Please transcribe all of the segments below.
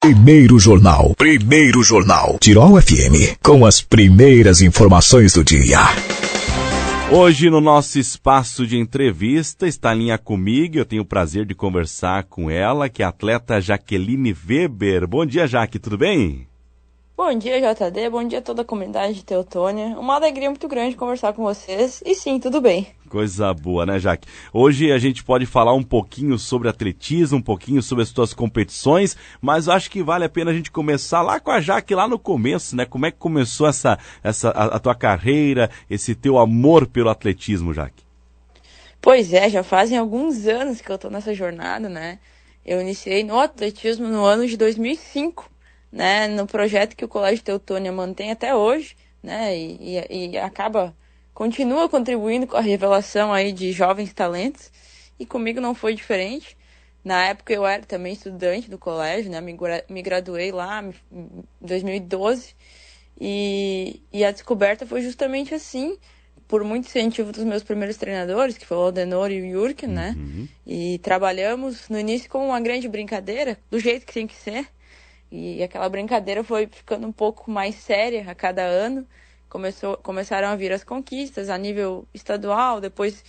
Primeiro Jornal. Primeiro Jornal. Tirol FM. Com as primeiras informações do dia. Hoje, no nosso espaço de entrevista, está em linha comigo. Eu tenho o prazer de conversar com ela, que é a atleta Jaqueline Weber. Bom dia, Jaque, tudo bem? Bom dia, JD. Bom dia a toda a comunidade de Teutônia. Uma alegria muito grande conversar com vocês. E sim, tudo bem. Coisa boa, né, Jaque? Hoje a gente pode falar um pouquinho sobre atletismo, um pouquinho sobre as tuas competições, mas eu acho que vale a pena a gente começar lá com a Jaque, lá no começo, né? Como é que começou a tua carreira, esse teu amor pelo atletismo, Jaque? Pois é, já fazem alguns anos que eu tô nessa jornada, né? Eu iniciei no atletismo no ano de 2005, né? No projeto que o Colégio Teutônia mantém até hoje, né? E continua contribuindo com a revelação aí de jovens talentos, e comigo não foi diferente. Na época eu era também estudante do colégio, né? Me graduei lá em 2012, e a descoberta foi justamente assim, por muito incentivo dos meus primeiros treinadores, que foi o Aldenor e o Jürgen, né? E trabalhamos no início com uma grande brincadeira, do jeito que tem que ser, e aquela brincadeira foi ficando um pouco mais séria a cada ano. Começaram a vir as conquistas a nível estadual, depois,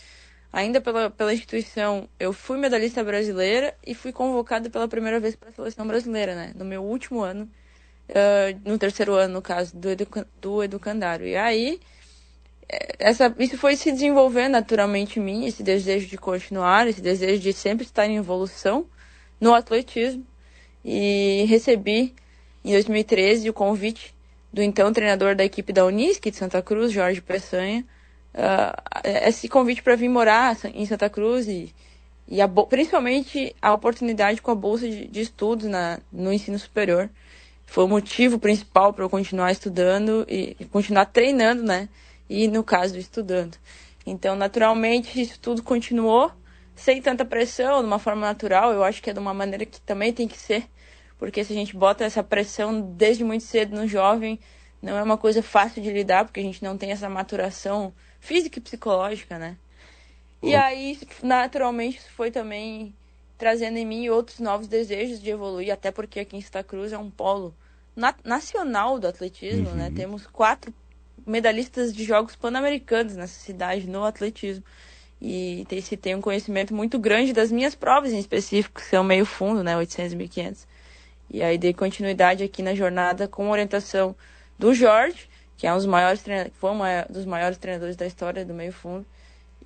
ainda pela instituição, eu fui medalhista brasileira e fui convocada pela primeira vez para a seleção brasileira, né? No meu último ano, no terceiro ano, no caso, do educandário. E aí, isso foi se desenvolvendo naturalmente em mim, esse desejo de continuar, esse desejo de sempre estar em evolução no atletismo. E recebi, em 2013, o convite do então treinador da equipe da Unisc de Santa Cruz, Jorge Peçanha, esse convite para vir morar em Santa Cruz e principalmente a oportunidade com a bolsa de estudos no ensino superior. Foi o motivo principal para eu continuar estudando e continuar treinando, né? E, no caso, estudando. Então, naturalmente, isso tudo continuou sem tanta pressão, de uma forma natural. Eu acho que é de uma maneira que também tem que ser, porque se a gente bota essa pressão desde muito cedo no jovem, não é uma coisa fácil de lidar, porque a gente não tem essa maturação física e psicológica, né? E aí, naturalmente, isso foi também trazendo em mim outros novos desejos de evoluir, até porque aqui em Santa Cruz é um polo nacional do atletismo, né? Temos 4 medalhistas de Jogos Pan-Americanos nessa cidade no atletismo. E se tem um conhecimento muito grande das minhas provas em específico, que são meio fundo, né? 800 e 1500. E aí dei continuidade aqui na jornada com orientação do Jorge, que é foi um dos maiores treinadores da história do meio fundo.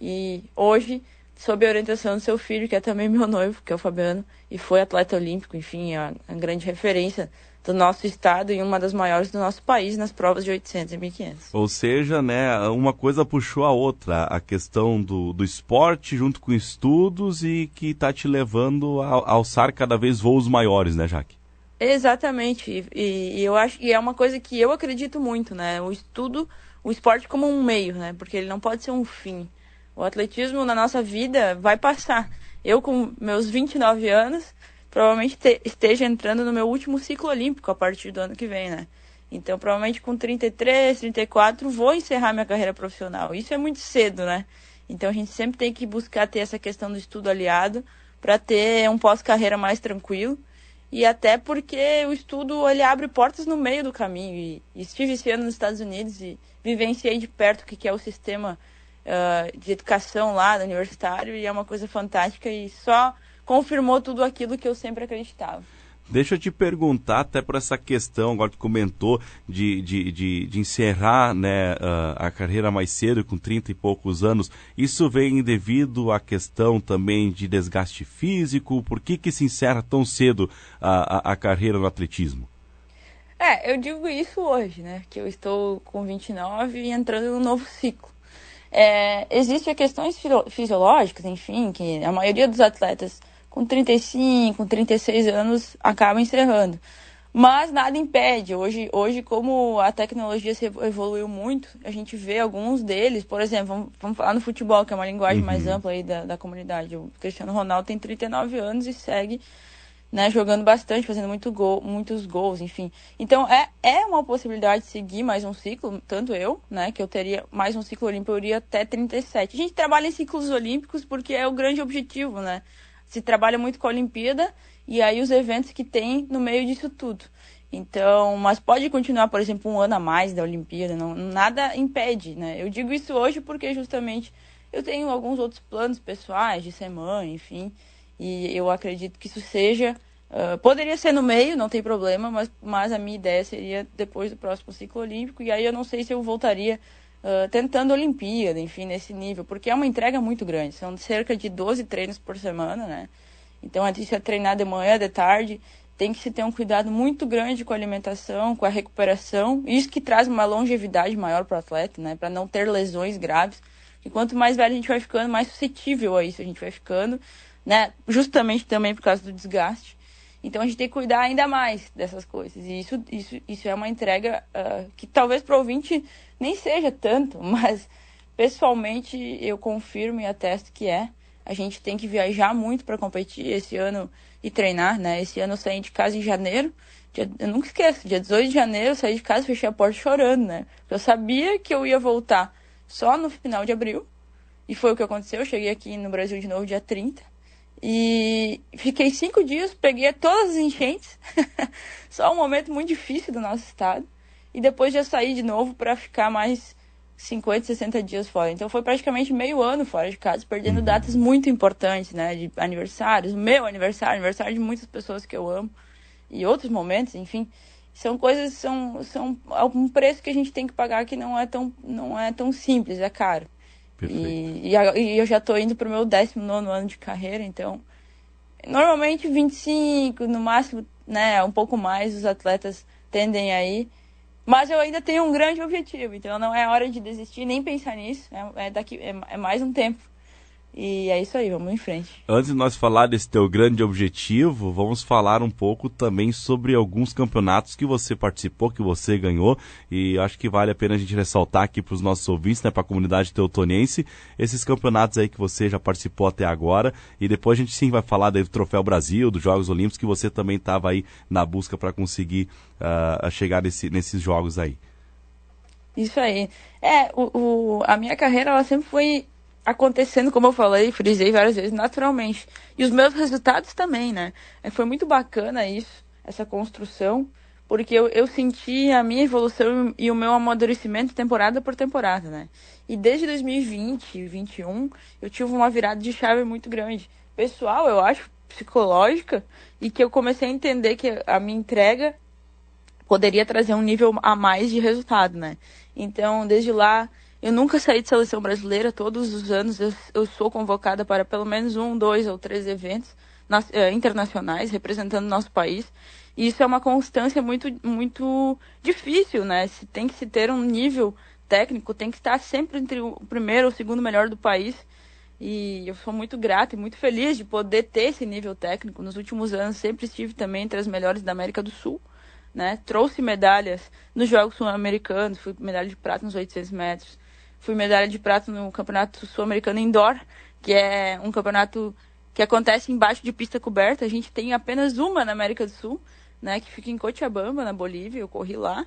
E hoje, sob a orientação do seu filho, que é também meu noivo, que é o Fabiano, e foi atleta olímpico, enfim, a grande referência do nosso estado e uma das maiores do nosso país nas provas de 800 e 1500. Ou seja, né, uma coisa puxou a outra, a questão do esporte junto com estudos, e que está te levando a alçar cada vez voos maiores, né, Jaque? Exatamente, e eu acho que é uma coisa que eu acredito muito, né, o esporte como um meio, né, porque ele não pode ser um fim. O atletismo na nossa vida vai passar. Eu, com meus 29 anos, provavelmente esteja entrando no meu último ciclo olímpico a partir do ano que vem, né? Então, provavelmente com 33, 34, vou encerrar minha carreira profissional. Isso é muito cedo, né? Então, a gente sempre tem que buscar ter essa questão do estudo aliado para ter um pós-carreira mais tranquilo. E até porque o estudo, ele abre portas no meio do caminho. E estive esse ano nos Estados Unidos e vivenciei de perto o que é o sistema de educação lá, do universitário, e é uma coisa fantástica e só confirmou tudo aquilo que eu sempre acreditava. Deixa eu te perguntar, até por essa questão, agora tu comentou de encerrar, né, a carreira mais cedo, com 30 e poucos anos. Isso vem devido à questão também de desgaste físico? Por que se encerra tão cedo a carreira no atletismo? Eu digo isso hoje, né, que eu estou com 29 e entrando num novo ciclo. Existem questões fisiológicas, enfim, que a maioria dos atletas com 35, com 36 anos acaba encerrando. Mas nada impede. Hoje, como a tecnologia se evoluiu muito, a gente vê alguns deles, por exemplo, vamos falar no futebol, que é uma linguagem mais ampla aí da comunidade. O Cristiano Ronaldo tem 39 anos e segue, né, jogando bastante, fazendo muitos gols, enfim. Então, é uma possibilidade de seguir mais um ciclo, tanto eu, né, que eu teria mais um ciclo olímpico, eu iria até 37. A gente trabalha em ciclos olímpicos porque é o grande objetivo, né? Se trabalha muito com a Olimpíada e aí os eventos que tem no meio disso tudo. Então, mas pode continuar, por exemplo, um ano a mais da Olimpíada, não, nada impede, né? Eu digo isso hoje porque justamente eu tenho alguns outros planos pessoais de ser mãe, enfim, e eu acredito que isso seja... poderia ser no meio, não tem problema, mas a minha ideia seria depois do próximo ciclo olímpico, e aí eu não sei se eu voltaria tentando Olimpíada, enfim, nesse nível, porque é uma entrega muito grande, são cerca de 12 treinos por semana, né? Então, antes de treinar de manhã, de tarde, tem que se ter um cuidado muito grande com a alimentação, com a recuperação, isso que traz uma longevidade maior para o atleta, né? Para não ter lesões graves, e quanto mais velho a gente vai ficando, mais suscetível a isso a gente vai ficando, né? Justamente também por causa do desgaste. Então a gente tem que cuidar ainda mais dessas coisas. E isso é uma entrega que talvez para o ouvinte nem seja tanto, mas pessoalmente eu confirmo e atesto que é. A gente tem que viajar muito para competir esse ano e treinar, né? Esse ano eu saí de casa em janeiro. Eu nunca esqueço, dia 18 de janeiro eu saí de casa e fechei a porta chorando, né? Eu sabia que eu ia voltar só no final de abril. E foi o que aconteceu. Eu cheguei aqui no Brasil de novo dia 30. E fiquei 5 dias, peguei todas as enchentes. Só um momento muito difícil do nosso estado. E depois já saí de novo para ficar mais 50, 60 dias fora. Então foi praticamente meio ano fora de casa, perdendo datas muito importantes, né? De aniversários, meu aniversário, aniversário de muitas pessoas que eu amo. E outros momentos, enfim. São coisas, são um preço que a gente tem que pagar que não é tão simples, é caro. E eu já estou indo para o meu 19º ano de carreira, então normalmente 25, no máximo, né, um pouco mais os atletas tendem a ir, mas eu ainda tenho um grande objetivo, então não é hora de desistir, nem pensar nisso, é mais um tempo. E é isso aí, vamos em frente. Antes de nós falar desse teu grande objetivo, vamos falar um pouco também sobre alguns campeonatos que você participou, que você ganhou, e acho que vale a pena a gente ressaltar aqui para os nossos ouvintes, né, para a comunidade teutoniense, esses campeonatos aí que você já participou até agora, e depois a gente sim vai falar daí do Troféu Brasil, dos Jogos Olímpicos, que você também estava aí na busca para conseguir chegar nesses jogos aí. Isso aí. A minha carreira, ela sempre foi acontecendo, como eu falei, frisei várias vezes, naturalmente. E os meus resultados também, né? Foi muito bacana isso, essa construção, porque eu senti a minha evolução e o meu amadurecimento temporada por temporada, né? E desde 2020, 2021, eu tive uma virada de chave muito grande. Pessoal, eu acho, psicológica, e que eu comecei a entender que a minha entrega poderia trazer um nível a mais de resultado, né? Então, desde lá, eu nunca saí de seleção brasileira. Todos os anos eu sou convocada para pelo menos 1, 2 ou 3 eventos internacionais representando o nosso país. E isso é uma constância muito, muito difícil, né? Tem que se ter um nível técnico, tem que estar sempre entre o primeiro ou o segundo melhor do país. E eu sou muito grata e muito feliz de poder ter esse nível técnico. Nos últimos anos sempre estive também entre as melhores da América do Sul, né? Trouxe medalhas nos Jogos Sul-Americanos, fui medalha de prata nos 800 metros. Fui medalha de prata no Campeonato Sul-Americano Indoor, que é um campeonato que acontece embaixo de pista coberta. A gente tem apenas uma na América do Sul, né, que fica em Cochabamba, na Bolívia. Eu corri lá.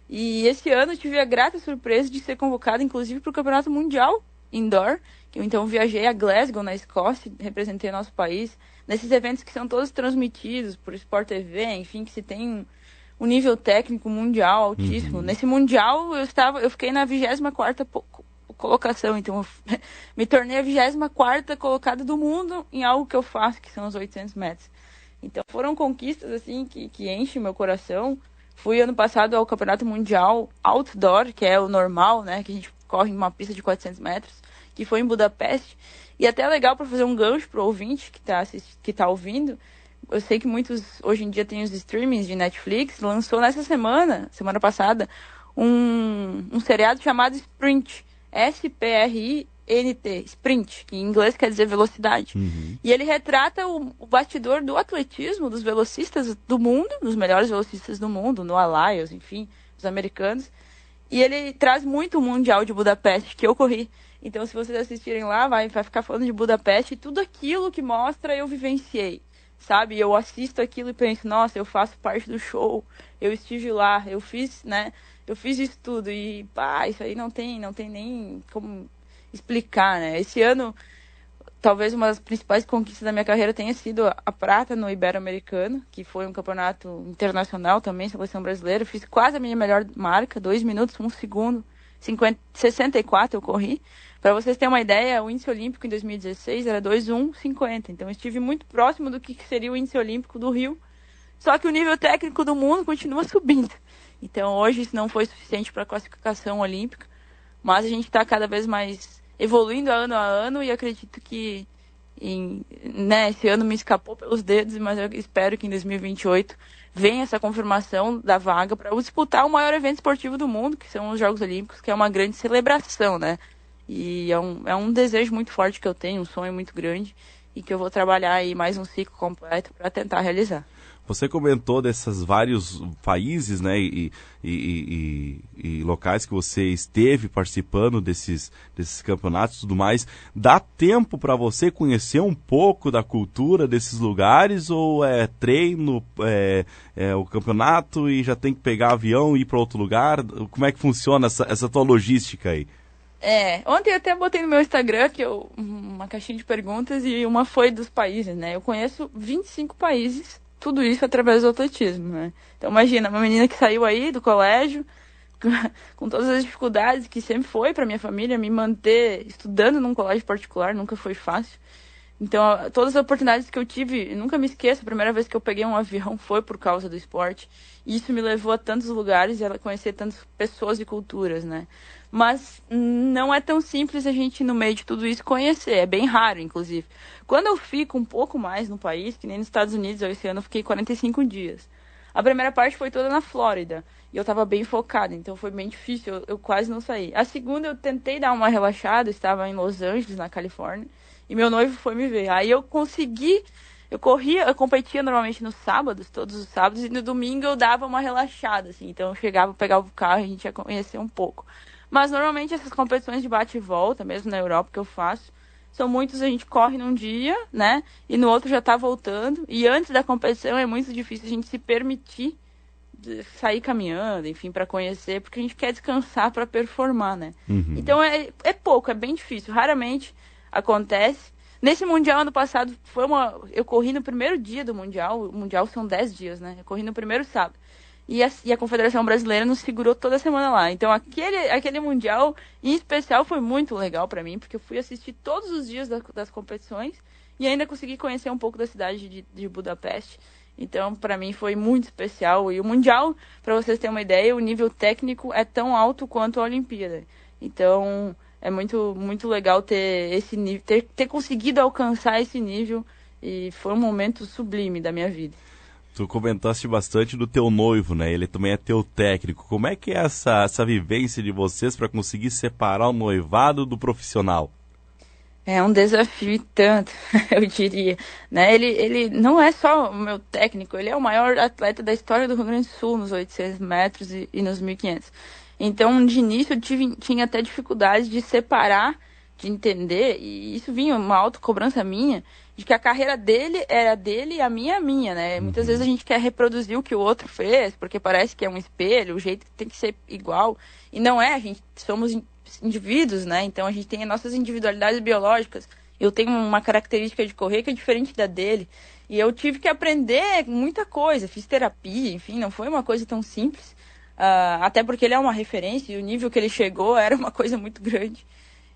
E esse ano eu tive a grata surpresa de ser convocada, inclusive, para o Campeonato Mundial Indoor. Eu, então, viajei a Glasgow, na Escócia, representei o nosso país. Nesses eventos que são todos transmitidos por Sport TV, enfim, que se tem um nível técnico mundial altíssimo. Nesse mundial eu fiquei na 24ª colocação, então eu me tornei a 24ª colocada do mundo em algo que eu faço, que são os 800 metros. Então foram conquistas assim que enchem meu coração. Fui ano passado ao Campeonato Mundial Outdoor, que é o normal, né, que a gente corre em uma pista de 400 metros, que foi em Budapeste. E até é legal para fazer um gancho pro ouvinte que tá ouvindo. Eu sei que muitos, hoje em dia, tem os streamings de Netflix. Lançou nessa semana passada, um seriado chamado Sprint. S-P-R-I-N-T. Sprint, que em inglês quer dizer velocidade. E ele retrata o bastidor do atletismo, dos velocistas do mundo, dos melhores velocistas do mundo, no Lyles, enfim, os americanos. E ele traz muito o Mundial de Budapeste, que eu corri. Então, se vocês assistirem lá, vai ficar falando de Budapeste, e tudo aquilo que mostra eu vivenciei. Sabe, eu assisto aquilo e penso, nossa, eu faço parte do show, eu estive lá, eu fiz isso tudo, e pá, isso aí não tem nem como explicar, né? Esse ano, talvez uma das principais conquistas da minha carreira tenha sido a prata no Ibero-Americano, que foi um campeonato internacional também, seleção brasileira. Fiz quase a minha melhor marca, 2 minutos, 1 segundo, 64 eu corri. Para vocês terem uma ideia, o índice olímpico em 2016 era 2:1:50. Então eu estive muito próximo do que seria o índice olímpico do Rio. Só que o nível técnico do mundo continua subindo. Então hoje isso não foi suficiente para a classificação olímpica. Mas a gente está cada vez mais evoluindo ano a ano e acredito que esse ano me escapou pelos dedos, mas eu espero que em 2028 venha essa confirmação da vaga para disputar o maior evento esportivo do mundo, que são os Jogos Olímpicos, que é uma grande celebração, né? E é um desejo muito forte que eu tenho, um sonho muito grande e que eu vou trabalhar aí mais um ciclo completo para tentar realizar. Você comentou desses vários países, né, e locais que você esteve participando desses campeonatos e tudo mais. Dá tempo para você conhecer um pouco da cultura desses lugares ou é treino, o campeonato e já tem que pegar avião e ir para outro lugar? Como é que funciona essa tua logística aí? Ontem eu até botei no meu Instagram uma caixinha de perguntas e uma foi dos países, né? Eu conheço 25 países. Tudo isso através do atletismo, né? Então imagina, uma menina que saiu aí do colégio, com todas as dificuldades que sempre foi para minha família, me manter estudando num colégio particular nunca foi fácil. Então todas as oportunidades que eu tive, nunca me esqueço, a primeira vez que eu peguei um avião foi por causa do esporte. E isso me levou a tantos lugares e a conhecer tantas pessoas e culturas, né? Mas não é tão simples a gente, no meio de tudo isso, conhecer. É bem raro, inclusive. Quando eu fico um pouco mais no país, que nem nos Estados Unidos, esse ano eu fiquei 45 dias. A primeira parte foi toda na Flórida. E eu estava bem focada, então foi bem difícil, eu quase não saí. A segunda eu tentei dar uma relaxada, eu estava em Los Angeles, na Califórnia, e meu noivo foi me ver. Aí eu consegui, eu competia normalmente nos sábados, todos os sábados, e no domingo eu dava uma relaxada, assim. Então eu chegava, pegava o carro e a gente ia conhecer um pouco. Mas normalmente essas competições de bate e volta, mesmo na Europa que eu faço, são muitos, a gente corre num dia, né? E no outro já tá voltando. E antes da competição é muito difícil a gente se permitir sair caminhando, enfim, para conhecer, porque a gente quer descansar para performar, né? Uhum. Então é pouco, é bem difícil. Raramente acontece. Nesse Mundial, ano passado, eu corri no primeiro dia do Mundial. O Mundial são 10 dias, né? Eu corri no primeiro sábado. E a Confederação Brasileira nos segurou toda semana lá. Então, aquele Mundial, em especial, foi muito legal para mim, porque eu fui assistir todos os dias das competições e ainda consegui conhecer um pouco da cidade de Budapeste. Então, para mim, foi muito especial. E o Mundial, para vocês terem uma ideia, o nível técnico é tão alto quanto a Olimpíada. Então, é muito, muito legal ter esse nível, ter conseguido alcançar esse nível. E foi um momento sublime da minha vida. Tu comentaste bastante do teu noivo, né? Ele também é teu técnico. Como é que é essa vivência de vocês para conseguir separar o noivado do profissional? É um desafio e tanto, eu diria. Né? Ele não é só o meu técnico, ele é o maior atleta da história do Rio Grande do Sul, nos 800 metros e nos 1.500. Então, de início, eu tinha até dificuldade de separar, de entender, e isso vinha uma autocobrança minha, de que a carreira dele era dele e a minha, né? Muitas vezes a gente quer reproduzir o que o outro fez, porque parece que é um espelho, o jeito que tem que ser igual. E não é, a gente somos indivíduos, né? Então a gente tem as nossas individualidades biológicas. Eu tenho uma característica de correr que é diferente da dele. E eu tive que aprender muita coisa, fiz terapia, enfim, não foi uma coisa tão simples. Até porque ele é uma referência e o nível que ele chegou era uma coisa muito grande.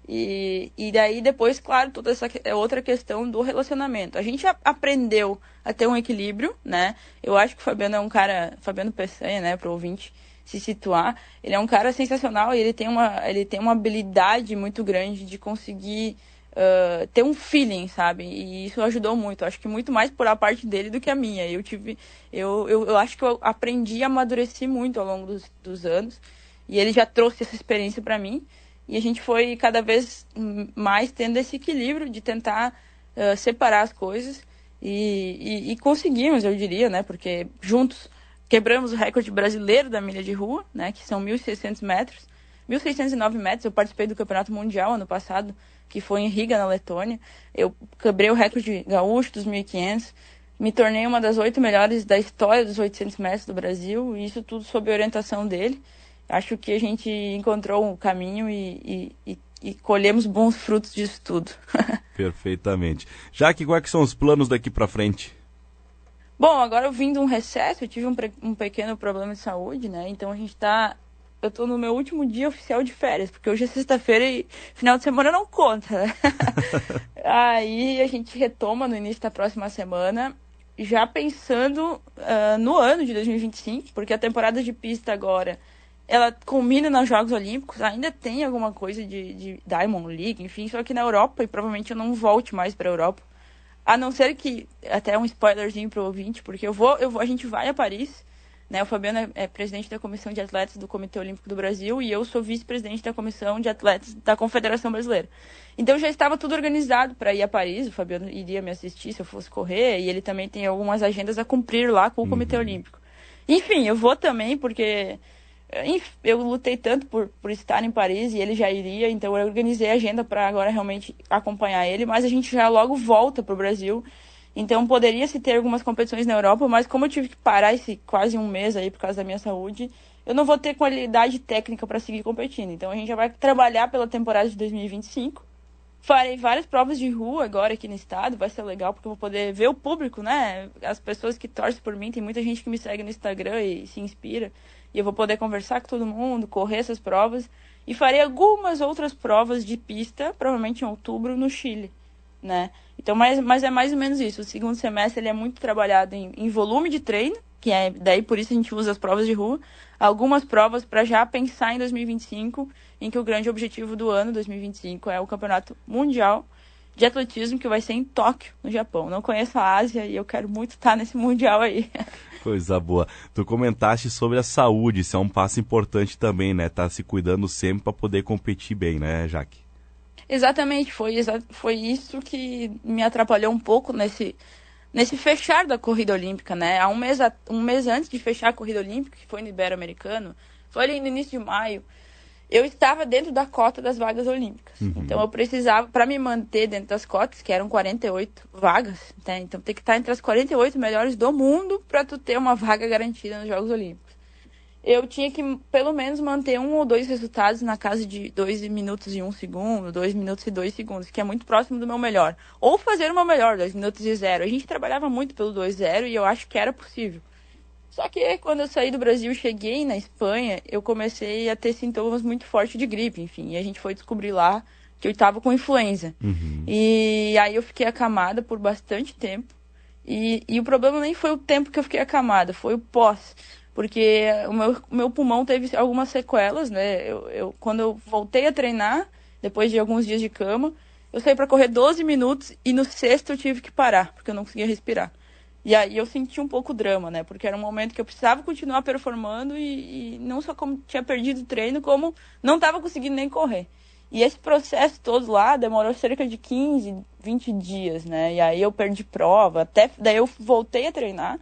E daí depois, claro, toda essa outra questão do relacionamento. A gente aprendeu a ter um equilíbrio, né? Eu acho que o Fabiano é um cara, Fabiano Peçanha, né, para o ouvinte se situar, ele é um cara sensacional e ele tem uma habilidade muito grande de conseguir ter um feeling, sabe? E isso ajudou muito. Eu acho que muito mais por a parte dele do que a minha. Eu acho que eu aprendi a amadurecer muito ao longo dos anos e ele já trouxe essa experiência para mim. E a gente foi cada vez mais tendo esse equilíbrio de tentar separar as coisas e conseguimos, eu diria, né? Porque juntos quebramos o recorde brasileiro da milha de rua, né? Que são 1.600 metros. 1.609 metros, eu participei do Campeonato Mundial ano passado, que foi em Riga, na Letônia. Eu quebrei o recorde gaúcho dos 1.500. Me tornei uma das 8 melhores da história dos 800 metros do Brasil. E isso tudo sob a orientação dele. Acho que a gente encontrou um caminho e e colhemos bons frutos disso tudo. Perfeitamente. Jaque, quais que são os planos daqui para frente? Bom, agora eu vim de um recesso, eu tive um pequeno problema de saúde, né? Então eu tô no meu último dia oficial de férias, porque hoje é sexta-feira e final de semana não conta, né? Aí a gente retoma no início da próxima semana, já pensando no ano de 2025, porque a temporada de pista agora, ela culmina nos Jogos Olímpicos, ainda tem alguma coisa de Diamond League, enfim, só que na Europa, e provavelmente eu não volte mais para a Europa. A não ser que, até um spoilerzinho pro ouvinte, porque a gente vai a Paris, né? O Fabiano é presidente da Comissão de Atletas do Comitê Olímpico do Brasil e eu sou vice-presidente da Comissão de Atletas da Confederação Brasileira. Então já estava tudo organizado para ir a Paris, o Fabiano iria me assistir se eu fosse correr, e ele também tem algumas agendas a cumprir lá com o Comitê Olímpico. Enfim, eu vou também porque eu lutei tanto por estar em Paris e ele já iria, então eu organizei a agenda para agora realmente acompanhar ele, mas a gente já logo volta para o Brasil, então poderia se ter algumas competições na Europa, mas como eu tive que parar esse quase um mês aí por causa da minha saúde, eu não vou ter qualidade técnica para seguir competindo, então a gente já vai trabalhar pela temporada de 2025. Farei várias provas de rua agora aqui no estado, vai ser legal porque eu vou poder ver o público, né? As pessoas que torcem por mim, tem muita gente que me segue no Instagram e se inspira. E eu vou poder conversar com todo mundo, correr essas provas. E farei algumas outras provas de pista, provavelmente em outubro, no Chile, né? Então, mas é mais ou menos isso. O segundo semestre ele é muito trabalhado em volume de treino, que é daí por isso a gente usa as provas de rua. Algumas provas para já pensar em 2025, em que o grande objetivo do ano 2025 é o Campeonato Mundial de Atletismo, que vai ser em Tóquio, no Japão. Não conheço a Ásia e eu quero muito estar nesse Mundial aí. Coisa boa. Tu comentaste sobre a saúde, isso é um passo importante também, né? Tá se cuidando sempre para poder competir bem, né, Jaque? Exatamente, foi isso que me atrapalhou um pouco nesse fechar da corrida olímpica, né? Há um mês antes de fechar a corrida olímpica, que foi no Ibero-Americano, foi ali no início de maio, eu estava dentro da cota das vagas olímpicas. Então eu precisava, para me manter dentro das cotas, que eram 48 vagas, né? Então tem que estar entre as 48 melhores do mundo para tu ter uma vaga garantida nos Jogos Olímpicos. Eu tinha que, pelo menos, manter 1 ou 2 resultados na casa de 2 minutos e 1 segundo, 2 minutos e 2 segundos, que é muito próximo do meu melhor. Ou fazer o meu melhor, 2 minutos e 0. A gente trabalhava muito pelo 2-0 e eu acho que era possível. Só que quando eu saí do Brasil e cheguei na Espanha, eu comecei a ter sintomas muito fortes de gripe, enfim. E a gente foi descobrir lá que eu estava com influenza. E aí eu fiquei acamada por bastante tempo. E o problema nem foi o tempo que eu fiquei acamada, foi o pós. Porque o meu pulmão teve algumas sequelas, né? Quando eu voltei a treinar, depois de alguns dias de cama, eu saí para correr 12 minutos e no sexto eu tive que parar, porque eu não conseguia respirar. E aí eu senti um pouco drama, né? Porque era um momento que eu precisava continuar performando e não só como tinha perdido o treino, como não estava conseguindo nem correr. E esse processo todo lá demorou cerca de 15, 20 dias, né? E aí eu perdi prova, até daí eu voltei a treinar,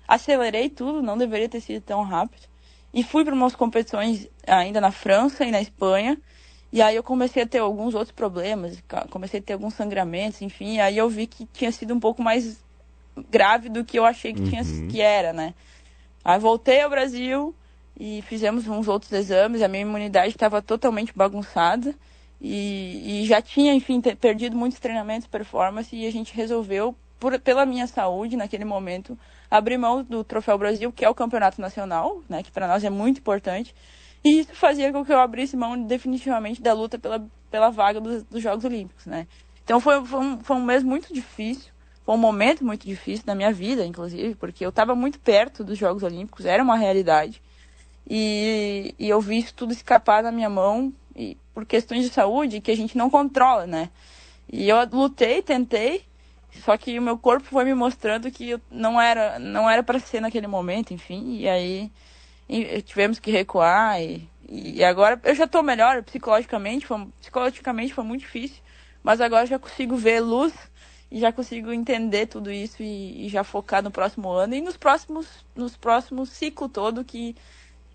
acelerei tudo, não deveria ter sido tão rápido. E fui para umas competições ainda na França e na Espanha. E aí eu comecei a ter alguns outros problemas, comecei a ter alguns sangramentos, enfim. E aí eu vi que tinha sido um pouco mais grave do que eu achei que era, né? Aí voltei ao Brasil e fizemos uns outros exames, a minha imunidade estava totalmente bagunçada e já tinha, enfim, perdido muitos treinamentos, performance, e a gente resolveu, pela minha saúde naquele momento, abrir mão do Troféu Brasil, que é o campeonato nacional, né, que para nós é muito importante, e isso fazia com que eu abrisse mão definitivamente da luta pela vaga dos Jogos Olímpicos, né? Então foi um mês muito difícil. Foi um momento muito difícil da minha vida, inclusive, porque eu estava muito perto dos Jogos Olímpicos, era uma realidade. E eu vi isso tudo escapar da minha mão por questões de saúde que a gente não controla, né? E eu lutei, tentei, só que o meu corpo foi me mostrando que não era para ser naquele momento, enfim. E aí tivemos que recuar e agora eu já estou melhor psicologicamente foi muito difícil, mas agora já consigo ver luz. E já consigo entender tudo isso e já focar no próximo ano e nos próximos ciclo todo que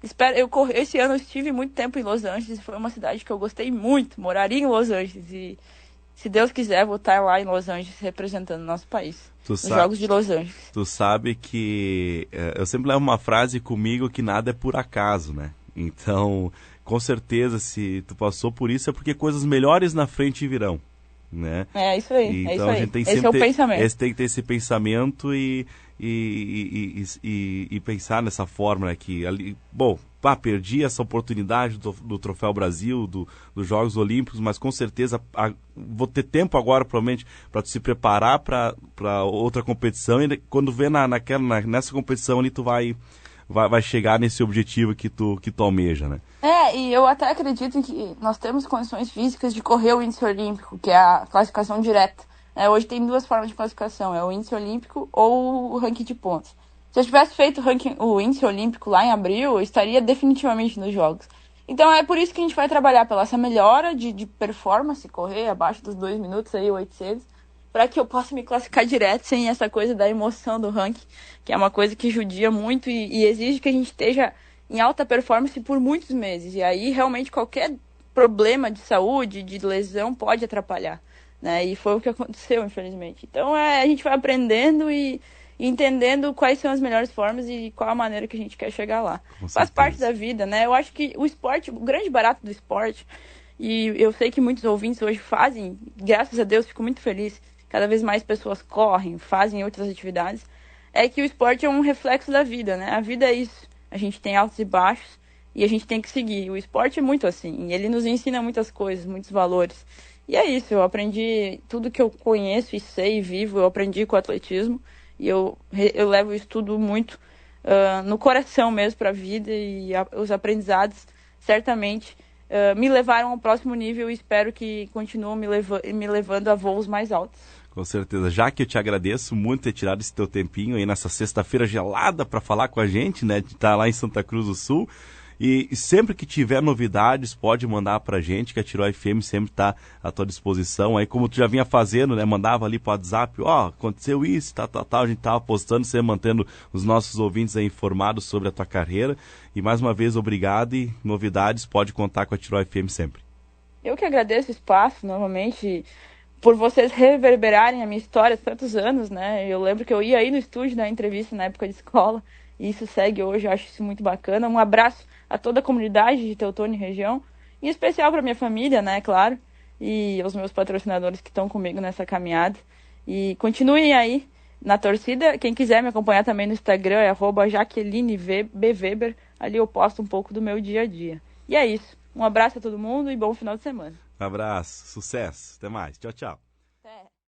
espero. Esse ano eu estive muito tempo em Los Angeles, foi uma cidade que eu gostei muito, moraria em Los Angeles e se Deus quiser vou estar lá em Los Angeles representando o nosso país. Nos Jogos de Los Angeles. Tu sabe que eu sempre levo uma frase comigo que nada é por acaso, né? Então, com certeza, se tu passou por isso, é porque coisas melhores na frente virão, né? É isso aí, então, é isso aí. A gente tem Esse é o pensamento. tem que ter esse pensamento e pensar nessa forma, né? Que ali, bom, perdi essa oportunidade do Troféu Brasil, dos Jogos Olímpicos, mas com certeza vou ter tempo agora, provavelmente, para se preparar para outra competição, e quando vê nessa competição ali, tu vai chegar nesse objetivo que tu almeja, né? E eu até acredito que nós temos condições físicas de correr o índice olímpico, que é a classificação direta. Hoje tem 2 formas de classificação, é o índice olímpico ou o ranking de pontos. Se eu tivesse feito o índice olímpico lá em abril, eu estaria definitivamente nos Jogos. Então é por isso que a gente vai trabalhar pela essa melhora de performance, correr abaixo dos 2 minutos, aí 800, para que eu possa me classificar direto sem essa coisa da emoção do ranking, que é uma coisa que judia muito e exige que a gente esteja em alta performance por muitos meses. E aí realmente qualquer problema de saúde, de lesão, pode atrapalhar, né? E foi o que aconteceu, infelizmente. Então a gente vai aprendendo e entendendo quais são as melhores formas e qual a maneira que a gente quer chegar lá. Faz parte da vida, né? Eu acho que o esporte, o grande barato do esporte, e eu sei que muitos ouvintes hoje fazem, graças a Deus, fico muito feliz, cada vez mais pessoas correm, fazem outras atividades, é que o esporte é um reflexo da vida, né? A vida é isso. A gente tem altos e baixos e a gente tem que seguir. O esporte é muito assim, ele nos ensina muitas coisas, muitos valores. E é isso, eu aprendi tudo que eu conheço e sei e vivo, eu aprendi com o atletismo. E eu levo isso tudo muito no coração mesmo para a vida, e os aprendizados certamente me levaram ao próximo nível e espero que continuem me levando a voos mais altos. Com certeza. Já que eu te agradeço muito ter tirado esse teu tempinho aí nessa sexta-feira gelada para falar com a gente, né? De estar lá em Santa Cruz do Sul. E sempre que tiver novidades, pode mandar pra gente, que a Tirol FM sempre está à tua disposição. Aí, como tu já vinha fazendo, né? Mandava ali pro WhatsApp, aconteceu isso, tal, a gente tava postando, sempre mantendo os nossos ouvintes aí informados sobre a tua carreira. E mais uma vez, obrigado, e novidades, pode contar com a Tirol FM sempre. Eu que agradeço o espaço, novamente, por vocês reverberarem a minha história há tantos anos, né? Eu lembro que eu ia aí no estúdio dar entrevista na época de escola, e isso segue hoje, eu acho isso muito bacana. Um abraço a toda a comunidade de Teutônia e região, em especial para minha família, né, claro, e aos meus patrocinadores que estão comigo nessa caminhada. E continuem aí na torcida. Quem quiser me acompanhar também no Instagram é @JaquelineBWeber. Ali eu posto um pouco do meu dia a dia. E é isso. Um abraço a todo mundo e bom final de semana. Um abraço, sucesso, até mais, tchau, tchau.